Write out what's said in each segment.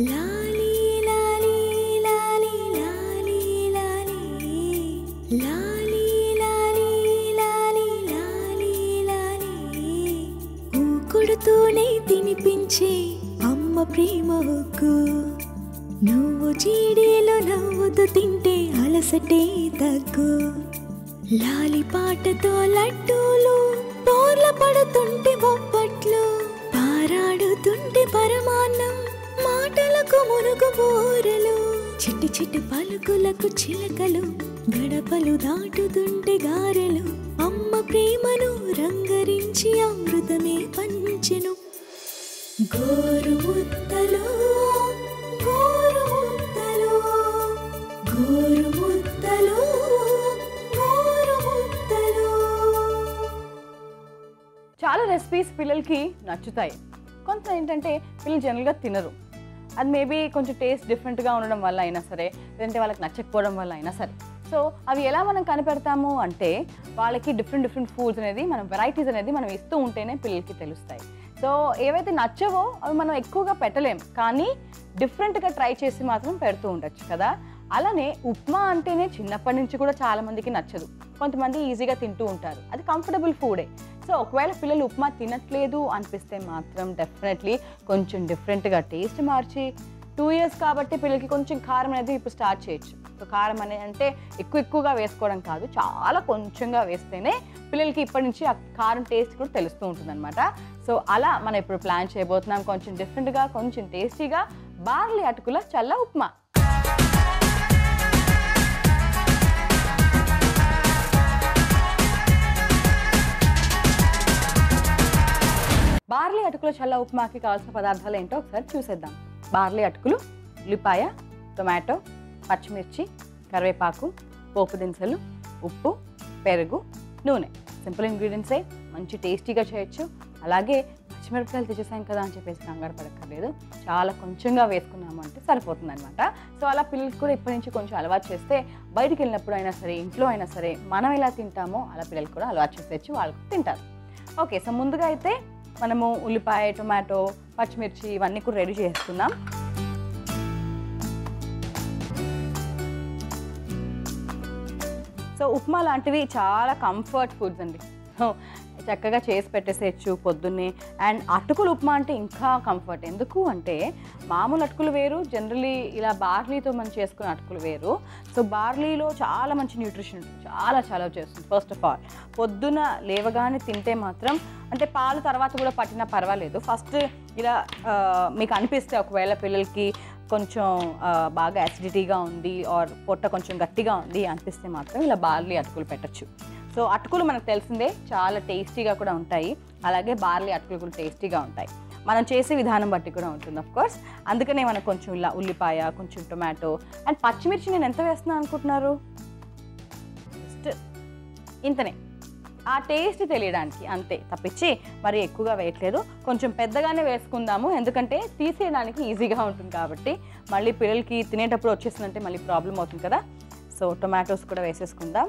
లాలీ లాలీ లాలీ లాలీ లాలీ లాలీ లాలీ లాలీ లాలీ లాలీ ఊకుడుతూనే తినిపించే అమ్మ ప్రేమ ఉగ్గు నువ్వు జీడీలో నవ్వుతూ తింటే అలసటే తగ్గు లాలి పాటతో లడ్డూలు పోర్ల పడుతుంటే బొబ్బట్లు పారాడుతుంటే పరమాన్నం మాటలకు మునుగు బోరలు చిట్టి చిట్టి పలుకులకు చిలకలు గడపలు దాటుతుంటే గారెలు అమ్మ ప్రేమను రంగరించి అమృతమే పంచెను గోరు ముద్దలు గోరు ముద్దలు గోరు ముద్దలు గోరు ముద్దలు. చాలా రెసిపీస్ పిల్లలకి నచ్చుతాయి. కొంత ఏంటంటే పిల్లలు జనరల్గా తినరు. అది మేబీ కొంచెం టేస్ట్ డిఫరెంట్గా ఉండడం వల్ల అయినా సరే, లేదంటే వాళ్ళకి నచ్చకపోవడం వల్ల అయినా సరే. సో అవి ఎలా మనం కనిపెడతాము అంటే వాళ్ళకి డిఫరెంట్ ఫుడ్స్ అనేది మనం వెరైటీస్ అనేది మనం ఇస్తూ ఉంటేనే పిల్లలకి తెలుస్తాయి. సో ఏవైతే నచ్చవో అవి మనం ఎక్కువగా పెట్టలేం, కానీ డిఫరెంట్గా ట్రై చేసి మాత్రం పెడుతూ ఉండొచ్చు కదా. అలానే ఉప్మా అంటేనే చిన్నప్పటి నుంచి కూడా చాలామందికి నచ్చదు. కొంతమంది ఈజీగా తింటూ ఉంటారు, అది కంఫర్టబుల్ ఫుడే. సో ఒకవేళ పిల్లలు ఉప్మా తినట్లేదు అనిపిస్తే మాత్రం డెఫినెట్లీ కొంచెం డిఫరెంట్గా టేస్ట్ మార్చి 2 years కాబట్టి పిల్లలకి కొంచెం కారం అనేది ఇప్పుడు స్టార్ట్ చేయొచ్చు. సో కారం అనేది అంటే ఎక్కువగా వేసుకోవడం కాదు, చాలా కొంచెంగా వేస్తేనే పిల్లలకి ఇప్పటి నుంచి ఆ కారం టేస్ట్ కూడా తెలుస్తూ ఉంటుంది అనమాట. సో అలా మనం ఇప్పుడు ప్లాన్ చేయబోతున్నాం కొంచెం డిఫరెంట్గా, కొంచెం టేస్టీగా బార్లీ అటుకుల చల్ల ఉప్మా. బార్లీ అటుకుల చల్ల ఉప్మాకి కావాల్సిన పదార్థాలు ఏంటో ఒకసారి చూసేద్దాం. బార్లీ అటుకులు, ఉల్లిపాయ, టొమాటో, పచ్చిమిర్చి, కరివేపాకు, పోపు దినుసులు, ఉప్పు, పెరుగు, నూనె. సింపుల్ ఇంగ్రీడియంట్సే, మంచి టేస్టీగా చేయొచ్చు. అలాగే పచ్చిమిరపకాయలు తెచ్చేసాం కదా అని చెప్పేసి కంగారు పడక్కర్లేదు, చాలా కొంచెంగా వేసుకున్నాము అంటే సరిపోతుంది అనమాట. సో అలా పిల్లలకి కూడా ఇప్పటి నుంచి కొంచెం అలవాటు చేస్తే బయటికి వెళ్ళినప్పుడు అయినా సరే, ఇంట్లో అయినా సరే మనం ఎలా తింటామో అలా పిల్లలు కూడా అలవాటు చేసేయచ్చు, వాళ్ళు తింటారు. ఓకే, సో ముందుగా అయితే మనము ఉల్లిపాయ, టొమాటో, పచ్చిమిర్చి ఇవన్నీ కూడా రెడీ చేసుకుందాం. సో ఉప్మా లాంటివి చాలా కంఫర్ట్ ఫుడ్స్ అండి. సో చక్కగా చేసి పెట్టేసేయచ్చు పొద్దున్నే. అండ్ అటుకులు ఉప్మా అంటే ఇంకా కంఫర్ట్. ఎందుకు అంటే మామూలు అటుకులు వేరు, జనరలీ ఇలా బార్లీతో మనం చేసుకునే అటుకులు వేరు. సో బార్లీలో చాలా మంచి న్యూట్రిషన్ ఉంటుంది, చాలా చేస్తుంది. ఫస్ట్ ఆఫ్ ఆల్ పొద్దున లేవగానే తింటే మాత్రం, అంటే పాలు తర్వాత కూడా పట్టినా పర్వాలేదు, ఫస్ట్ ఇలా మీకు అనిపిస్తే ఒకవేళ పిల్లలకి కొంచెం బాగా యాసిడిటీగా ఉంది ఆర్ పొట్ట కొంచెం గట్టిగా ఉంది అనిపిస్తే మాత్రం ఇలా బార్లీ అటుకులు పెట్టచ్చు. సో అటుకులు మనకు తెలిసిందే చాలా టేస్టీగా కూడా ఉంటాయి, అలాగే బార్లీ అటుకులు కూడా టేస్టీగా ఉంటాయి. మనం చేసే విధానం బట్టి కూడా ఉంటుంది అఫ్కోర్స్. అందుకనే మనకు కొంచెం ఇలా ఉల్లిపాయ, కొంచెం టొమాటో అండ్ పచ్చిమిర్చి నేను ఎంత వేస్తున్నాను అనుకుంటున్నారు? జస్ట్ ఇంతనే, ఆ టేస్ట్ తెలియడానికి అంతే తప్పించి మరి ఎక్కువగా వేయట్లేదు. కొంచెం పెద్దగానే వేసుకుందాము, ఎందుకంటే తీసేయడానికి ఈజీగా ఉంటుంది కాబట్టి. మళ్ళీ పిల్లలకి తినేటప్పుడు వచ్చేసిందంటే మళ్ళీ ప్రాబ్లం అవుతుంది కదా. సో టొమాటోస్ కూడా వేసేసుకుందాం.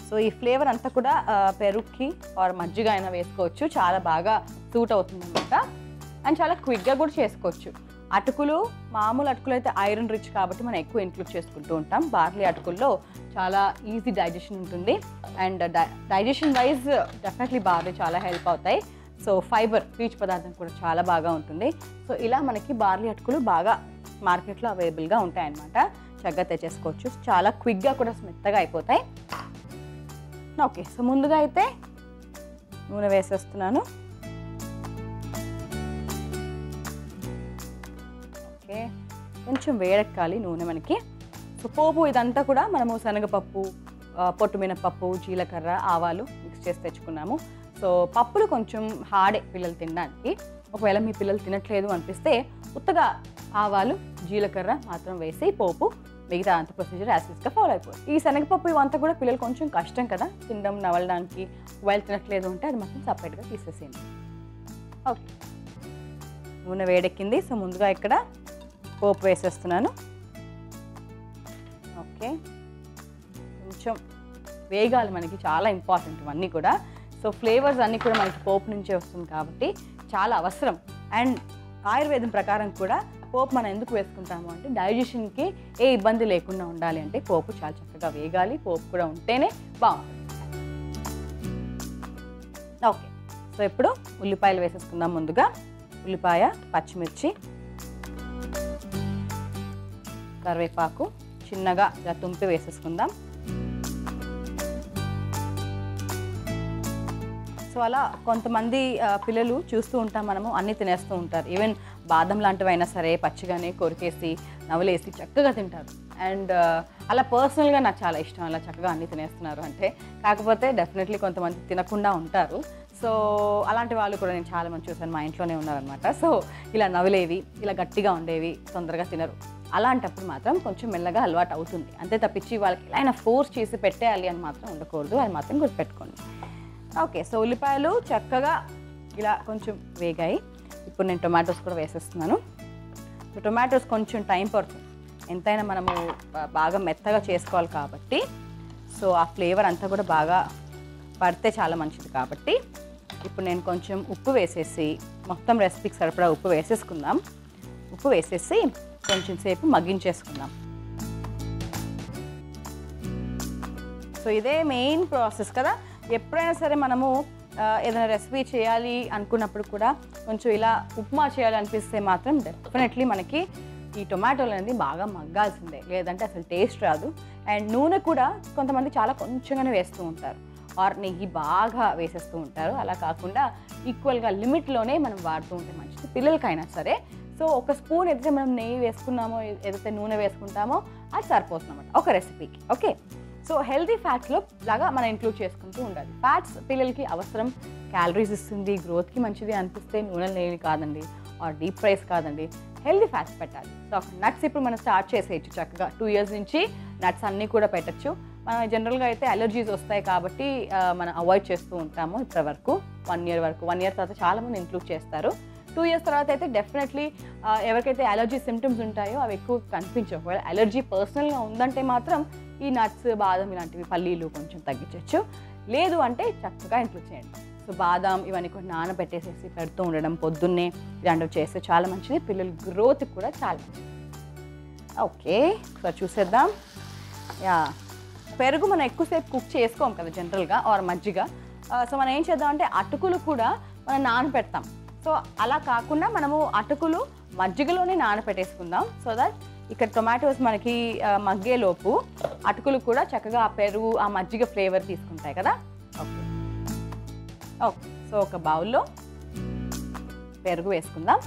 సో ఈ ఫ్లేవర్ అంతా కూడా పెరుగుకి ఆర్ మజ్జిగ అయినా వేసుకోవచ్చు, చాలా బాగా సూట్ అవుతుంది అనమాట. అండ్ చాలా క్విక్గా కూడా చేసుకోవచ్చు. అటుకులు, మామూలు అటుకులు అయితే ఐరన్ రిచ్ కాబట్టి మనం ఎక్కువ ఇంక్లూడ్ చేసుకుంటూ ఉంటాం. బార్లీ అటుకుల్లో చాలా ఈజీ డైజెషన్ ఉంటుంది and digestion wise definitely barley చాలా హెల్ప్ అవుతాయి. సో ఫైబర్, పీచు పదార్థం కూడా చాలా బాగా ఉంటుంది. సో ఇలా మనకి బార్లీ అటుకులు బాగా మార్కెట్లో అవైలబుల్గా ఉంటాయి అన్నమాట. చక్కగా తెచ్చేసుకోవచ్చు, చాలా క్విక్గా కూడా మెత్తగా అయిపోతాయి. ఓకే, సో ముందుగా అయితే నూనె వేసేస్తున్నాను. ఓకే, కొంచెం వేడెక్కాలి నూనె మనకి. సో పోపు ఇదంతా కూడా మనము శనగపప్పు, పొట్టు మినపప్పు, జీలకర్ర, ఆవాలు మిక్స్ చేసి తెచ్చుకున్నాము. సో పప్పులు కొంచెం హార్డే పిల్లలు తినడానికి. ఒకవేళ మీ పిల్లలు తినట్లేదు అనిపిస్తే ఉత్తగా ఆవాలు, జీలకర్ర మాత్రం వేసి పోపు, మిగతా అంత ప్రొసీజర్ యాసిడ్స్గా ఫాలో అయిపోతుంది. ఈ శనగపప్పు ఇవంతా కూడా పిల్లలు కొంచెం కష్టం కదా తినడం, నవలడానికి. ఒకవేళ తినట్లేదు అంటే అది మాత్రం సపరేట్గా తీసేసేయండి. ఓకే, నూనె వేడెక్కింది. సో ముందుగా ఇక్కడ పోపు వేసేస్తున్నాను. ఓకే, కొంచెం వేగాలి మనకి, చాలా ఇంపార్టెంట్ ఇవన్నీ కూడా. సో ఫ్లేవర్స్ అన్నీ కూడా మనకి పోపు నుంచే వస్తుంది కాబట్టి చాలా అవసరం. అండ్ ఆయుర్వేదం ప్రకారం కూడా పోపు మనం ఎందుకు వేసుకుంటాము అంటే డైజెషన్కి ఏ ఇబ్బంది లేకుండా ఉండాలి అంటే పోపు చాలా చక్కగా వేగాలి, పోపు కూడా ఉంటేనే బాగుంటుంది. ఓకే, సో ఇప్పుడు ఉల్లిపాయలు వేసేసుకుందాం. ముందుగా ఉల్లిపాయ, పచ్చిమిర్చి, కరివేపాకు చిన్నగా ఇలా తుంపి వేసేసుకుందాం. సో అలా కొంతమంది పిల్లలు చూస్తూ ఉంటాం, మనము అన్నీ తినేస్తూ ఉంటారు. ఈవెన్ బాదం లాంటివైనా సరే పచ్చిగానే కొరికేసి నవలేసి చక్కగా తింటారు. అండ్ అలా పర్సనల్గా నాకు చాలా ఇష్టం, అలా చక్కగా అన్నీ తినేస్తున్నారు అంటే. కాకపోతే డెఫినెట్లీ కొంతమంది తినకుండా ఉంటారు. సో అలాంటి వాళ్ళు కూడా నేను చాలామంది చూసాను, మా ఇంట్లోనే ఉన్నారనమాట. సో ఇలా నవలేవి, ఇలా గట్టిగా ఉండేవి తొందరగా తినరు. అలాంటప్పుడు మాత్రం కొంచెం మెల్లగా అలవాటు అవుతుంది. అంతే తప్పించి వాళ్ళకి ఇలా అయినా ఫోర్స్ చేసి పెట్టేయాలి అని మాత్రం ఉండకూడదు, అది మాత్రం గుర్తుపెట్టుకోండి. ఓకే, సో ఉల్లిపాయలు చక్కగా ఇలా కొంచెం వేగాయి. ఇప్పుడు నేను టొమాటోస్ కూడా వేసేస్తున్నాను. సో టొమాటోస్ కొంచెం టైం పడుతుంది, ఎంతైనా మనము బాగా మెత్తగా చేసుకోవాలి కాబట్టి. సో ఆ ఫ్లేవర్ అంతా కూడా బాగా పడితే చాలా మంచిది కాబట్టి ఇప్పుడు నేను కొంచెం ఉప్పు వేసేసి, మొత్తం రెసిపీకి సరిపడా ఉప్పు వేసేసుకుందాం. ఉప్పు వేసేసి కొంచెం సేపు మగ్గించేసుకుందాం. సో ఇదే మెయిన్ ప్రాసెస్ కదా. ఎప్పుడైనా సరే మనము ఏదైనా రెసిపీ చేయాలి అనుకున్నప్పుడు కూడా కొంచెం ఇలా ఉప్మా చేయాలనిపిస్తే మాత్రం డెఫినెట్లీ మనకి ఈ టొమాటోలు అనేది బాగా మగ్గాల్సిందే, లేదంటే అసలు టేస్ట్ రాదు. అండ్ నూనె కూడా కొంతమంది చాలా కొంచెంగానే వేస్తూ ఉంటారు, ఆర్ నెయ్యి బాగా వేసేస్తూ ఉంటారు. అలా కాకుండా ఈక్వల్గా లిమిట్లోనే మనం వాడుతూ ఉంటే మంచిది పిల్లలకైనా సరే. సో ఒక స్పూన్ ఏదైతే మనం నెయ్యి వేసుకున్నామో, ఏదైతే నూనె వేసుకుంటామో అది సరిపోతుందన్నమాట ఒక రెసిపీకి. ఓకే, సో హెల్తీ ఫ్యాట్స్లో లాగా మనం ఇంక్లూడ్ చేసుకుంటూ ఉండాలి. ఫ్యాట్స్ పిల్లలకి అవసరం, క్యాలరీస్ ఇస్తుంది, గ్రోత్కి మంచిది అనిపిస్తే నూనె నెయ్యి కాదండి, ఆర్ డీప్ ఫ్రైస్ కాదండి, హెల్తీ ఫ్యాట్స్ పెట్టాలి. సో నట్స్ ఇప్పుడు మనం స్టార్ట్ చేసేయచ్చు చక్కగా. 2 years నుంచి నట్స్ అన్నీ కూడా పెట్టచ్చు. మనం జనరల్గా అయితే అలర్జీస్ వస్తాయి కాబట్టి మనం అవాయిడ్ చేస్తూ ఉంటాము ఇప్పటివరకు. 1 year వరకు, 1 year తర్వాత చాలామంది ఇంక్లూడ్ చేస్తారు. 2 years తర్వాత అయితే డెఫినెట్లీ ఎవరికైతే అలర్జీ సిమ్టమ్స్ ఉంటాయో అవి ఎక్కువ కనిపించవు. ఒకవేళ అలర్జీ పర్సనల్గా ఉందంటే మాత్రం ఈ నట్స్, బాదం ఇలాంటివి, పల్లీలు కొంచెం తగ్గించవచ్చు. లేదు అంటే చక్కగా ఇంక్లూడ్ చేయండి. సో బాదం ఇవన్నీ కూడా నానబెట్టేసేసి పెడుతూ ఉండడం పొద్దున్నే, ఇలాంటివి చేస్తే చాలా మంచిది, పిల్లల గ్రోత్కి కూడా చాలా మంచిది. ఓకే, సో చూసేద్దాం. యా, పెరుగు మనం ఎక్కువసేపు కుక్ చేసుకోం కదా జనరల్గా, ఆర్ మజ్జిగ. సో మనం ఏం చేద్దామంటే అటుకులు కూడా మనం నానబెడతాం. సో అలా కాకుండా మనము అటుకులు మజ్జిగలోనే నానబెట్టేసుకుందాం. సో దట్ ఇక్కడ టొమాటోస్ మనకి మగ్గేలోపు అటుకులు కూడా చక్కగా ఆ పెరుగు, ఆ మజ్జిగ ఫ్లేవర్ తీసుకుంటాయి కదా. ఓకే ఓకే, సో ఒక బౌల్లో పెరుగు వేసుకుందాం.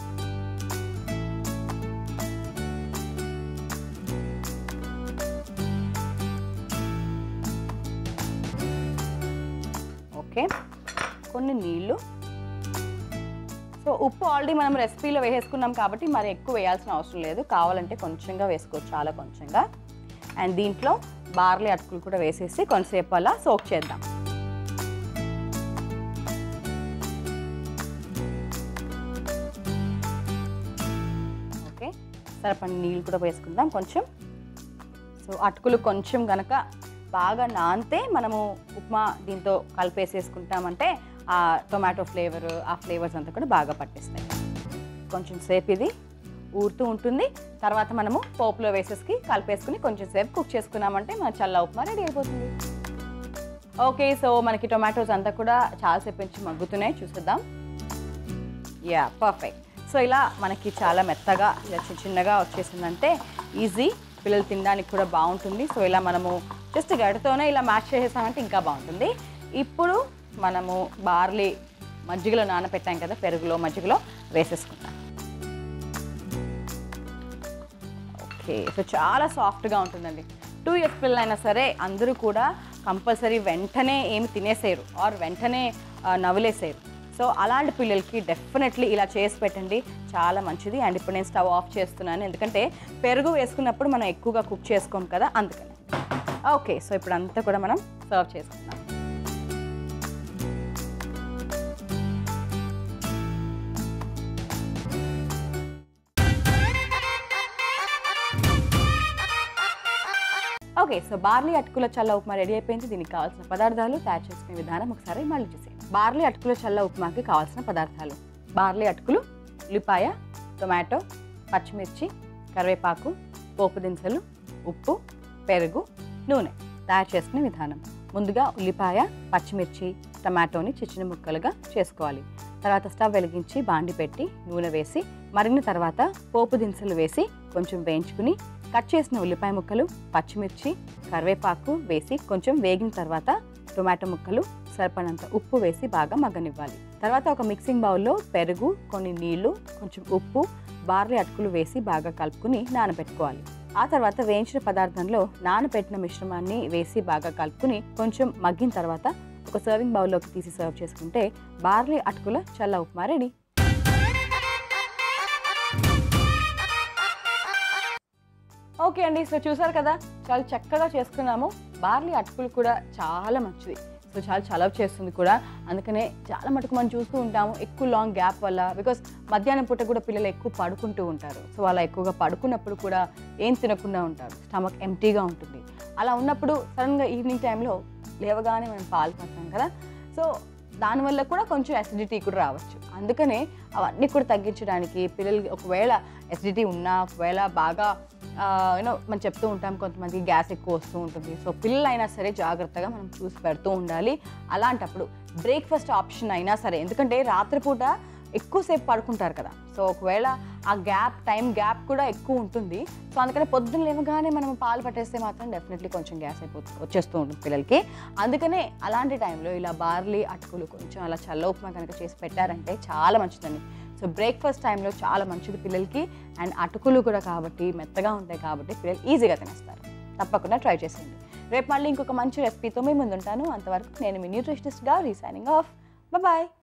ఓకే, కొన్ని నీళ్ళు. సో ఉప్పు ఆల్రెడీ మనం రెసిపీలో వేసేసుకున్నాం కాబట్టి మరి ఎక్కువ వేయాల్సిన అవసరం లేదు, కావాలంటే కొంచెంగా వేసుకోవచ్చు, చాలా కొంచెంగా. అండ్ దీంట్లో బార్లీ అటుకులు కూడా వేసేసి కొంచెంసేపు అలా సోక్ చేద్దాం. ఓకే, సరిపడిన నీళ్ళు కూడా వేసుకుందాం కొంచెం. సో అటుకులు కొంచెం కనుక బాగా నానితే మనము ఉప్మా దీంతో కలిపేసేసుకుంటామంటే ఆ టొమాటో ఫ్లేవర్, ఆ ఫ్లేవర్స్ అంతా కూడా బాగా పట్టిస్తాయి. కొంచెం సేపు ఇది ఊరుతూ ఉంటుంది. తర్వాత మనము పోపులో వేసేసి కలిపేసుకుని కొంచెం సేపు కుక్ చేసుకున్నామంటే మన చల్ల ఉప్మా రెడీ అయిపోతుంది. ఓకే, సో మనకి టొమాటోస్ అంతా కూడా చాలాసేపు నుంచి మగ్గుతున్నాయి, చూసేద్దాం. Yeah, perfect. సో ఇలా మనకి చాలా మెత్తగా ఇలా చిన్నగా వచ్చేసిందంటే ఈజీ, పిల్లలు తినడానికి కూడా బాగుంటుంది. సో ఇలా మనము జస్ట్ గడితోనే ఇలా మ్యాష్ చేసేసామంటే ఇంకా బాగుంటుంది. ఇప్పుడు మనము బార్లీ మజ్జిగలో నానబెట్టాం కదా, పెరుగులో మజ్జిగలో వేసేసుకుంటాం. ఓకే, సో చాలా సాఫ్ట్గా ఉంటుందండి. 2 years పిల్లలైనా సరే అందరూ కూడా కంపల్సరీ వెంటనే ఏమి తినేసేయరు, ఆర్ వెంటనే నవలేసేయరు. సో అలాంటి పిల్లలకి డెఫినెట్లీ ఇలా చేసి పెట్టండి, చాలా మంచిది. అండ్ ఇప్పుడు నేను స్టవ్ ఆఫ్ చేస్తున్నాను, ఎందుకంటే పెరుగు వేసుకున్నప్పుడు మనం ఎక్కువగా కుక్ చేసుకోం కదా, అందుకని. ఓకే, సో ఇప్పుడు అంతా కూడా మనం సర్వ్ చేసుకుందాం. ఓకే, సో బార్లీ అటుకుల చల్ల ఉప్మా రెడీ అయిపోయింది. దీనికి కావాల్సిన పదార్థాలు, తయారు చేసుకునే విధానం ఒకసారి మళ్ళీ చూసేయండి. బార్లీ అటుకుల చల్ల ఉప్మాకి కావాల్సిన పదార్థాలు: బార్లీ అటుకులు ఉల్లిపాయ, టొమాటో, పచ్చిమిర్చి, కరివేపాకు, పోపు దినుసులు, ఉప్పు, పెరుగు, నూనె. తయారు చేసుకునే విధానం: ముందుగా ఉల్లిపాయ, పచ్చిమిర్చి, టమాటోని చిన్న ముక్కలుగా చేసుకోవాలి. తర్వాత స్టవ్ వెలిగించి బాండి పెట్టి నూనె వేసి మరిగిన తర్వాత పోపు దినుసులు వేసి కొంచెం వేయించుకుని కట్ చేసిన ఉల్లిపాయ ముక్కలు, పచ్చిమిర్చి, కరివేపాకు వేసి కొంచెం వేగిన తర్వాత టొమాటో ముక్కలు, సరిపడినంత ఉప్పు వేసి బాగా మగ్గనివ్వాలి. తర్వాత ఒక మిక్సింగ్ బౌల్లో పెరుగు, కొన్ని నీళ్లు, కొంచెం ఉప్పు, బార్లీ అటుకులు వేసి బాగా కలుపుకుని నానబెట్టుకోవాలి. ఆ తర్వాత వేయించిన పదార్థంలో నానబెట్టిన మిశ్రమాన్ని వేసి బాగా కలుపుకుని కొంచెం మగ్గిన తర్వాత ఒక సర్వింగ్ బౌల్లోకి తీసి సర్వ్ చేసుకుంటే బార్లీ అటుకుల చల్ల ఉప్మా రెడీ. ఓకే అండి, సో చూసారు కదా, చాలా చక్కగా చేసుకున్నాము. బార్లీ అటుకులు కూడా చాలా మంచిది, సో చాలా చలవ చేస్తుంది కూడా. అందుకనే చాలా మటుకు మనం చూస్తూ ఉంటాము ఎక్కువ లాంగ్ గ్యాప్ వల్ల. బికాస్ మధ్యాహ్నం పూట కూడా పిల్లలు ఎక్కువ పడుకుంటూ ఉంటారు. సో అలా ఎక్కువగా పడుకున్నప్పుడు కూడా ఏం తినకుండా ఉంటారు, స్టమక్ ఎంటీగా ఉంటుంది. అలా ఉన్నప్పుడు సడన్గా ఈవినింగ్ టైంలో లేవగానే మనం పాలు పడతాం కదా, సో దానివల్ల కూడా కొంచెం అసిడిటీ కూడా రావచ్చు. అందుకనే అవన్నీ కూడా తగ్గించడానికి పిల్లలకి ఒకవేళ అసిడిటీ ఉన్నా, ఒకవేళ బాగా మనం చెప్తూ ఉంటాం కొంతమందికి గ్యాస్ ఎక్కువ వస్తూ ఉంటుంది. సో పిల్లలైనా సరే జాగ్రత్తగా మనం చూసి పెడుతూ ఉండాలి. అలాంటప్పుడు బ్రేక్ఫాస్ట్ ఆప్షన్ అయినా సరే, ఎందుకంటే రాత్రిపూట ఎక్కువసేపు పడుకుంటారు కదా, సో ఒకవేళ ఆ టైం గ్యాప్ కూడా ఎక్కువ ఉంటుంది. సో అందుకని పొద్దున్న లేవగానే మనం పాలు పట్టేస్తే మాత్రం డెఫినెట్లీ కొంచెం గ్యాస్ వచ్చేస్తూ ఉంటుంది పిల్లలకి. అందుకనే అలాంటి టైంలో ఇలా బార్లీ అటుకులు కొంచెం అలా చల్ల ఉప్మా కనుక చేసి పెట్టారంటే చాలా మంచిదండి. సో బ్రేక్ఫాస్ట్ టైంలో చాలా మంచిది పిల్లలకి. అండ్ అటుకులు కూడా కాబట్టి మెత్తగా ఉంటాయి కాబట్టి పిల్లలు ఈజీగా తినేస్తారు. తప్పకుండా ట్రై చేసేయండి. రేపు మళ్ళీ ఇంకొక మంచి రెసిపీతో మీ ముందుంటాను. అంతవరకు నేను మీ nutritionist Gauri signing off. Bye.